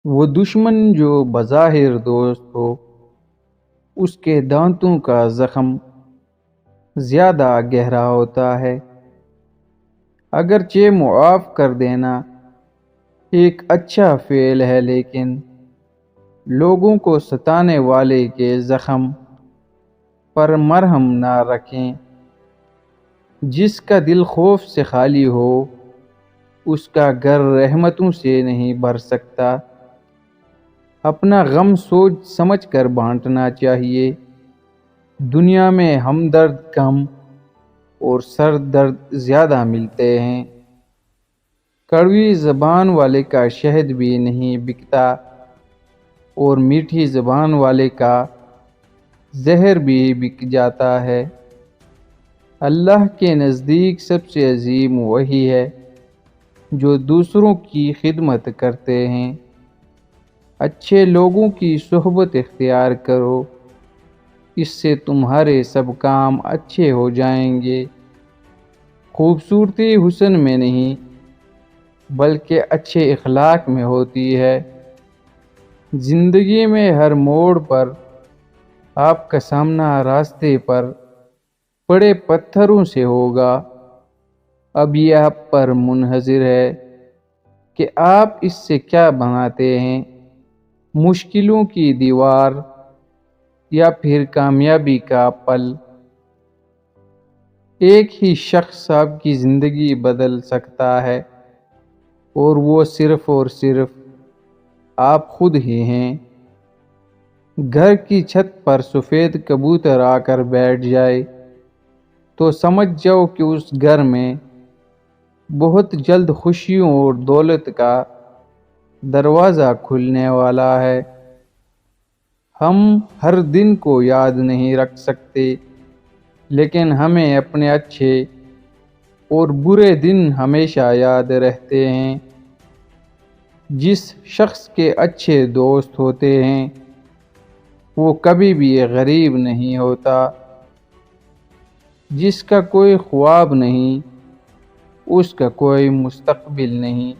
وہ دشمن جو بظاہر دوست ہو، اس کے دانتوں کا زخم زیادہ گہرا ہوتا ہے۔ اگرچہ معاف کر دینا ایک اچھا فعل ہے، لیکن لوگوں کو ستانے والے کے زخم پر مرہم نہ رکھیں۔ جس کا دل خوف سے خالی ہو، اس کا گھر رحمتوں سے نہیں بھر سکتا۔ اپنا غم سوچ سمجھ کر بانٹنا چاہیے۔ دنیا میں ہمدرد کم اور سر درد زیادہ ملتے ہیں۔ کڑوی زبان والے کا شہد بھی نہیں بکتا، اور میٹھی زبان والے کا زہر بھی بک جاتا ہے۔ اللہ کے نزدیک سب سے عظیم وہی ہے جو دوسروں کی خدمت کرتے ہیں۔ اچھے لوگوں کی صحبت اختیار کرو، اس سے تمہارے سب کام اچھے ہو جائیں گے۔ خوبصورتی حسن میں نہیں، بلکہ اچھے اخلاق میں ہوتی ہے۔ زندگی میں ہر موڑ پر آپ کا سامنا راستے پر پڑے پتھروں سے ہوگا۔ اب یہ آپ پر منحصر ہے کہ آپ اس سے کیا بناتے ہیں، مشکلوں کی دیوار یا پھر کامیابی کا پل۔ ایک ہی شخص آپ کی زندگی بدل سکتا ہے، اور وہ صرف اور صرف آپ خود ہی ہیں۔ گھر کی چھت پر سفید کبوتر آ کر بیٹھ جائے تو سمجھ جاؤ کہ اس گھر میں بہت جلد خوشیوں اور دولت کا دروازہ کھلنے والا ہے۔ ہم ہر دن کو یاد نہیں رکھ سکتے، لیکن ہمیں اپنے اچھے اور برے دن ہمیشہ یاد رہتے ہیں۔ جس شخص کے اچھے دوست ہوتے ہیں، وہ کبھی بھی غریب نہیں ہوتا۔ جس کا کوئی خواب نہیں، اس کا کوئی مستقبل نہیں۔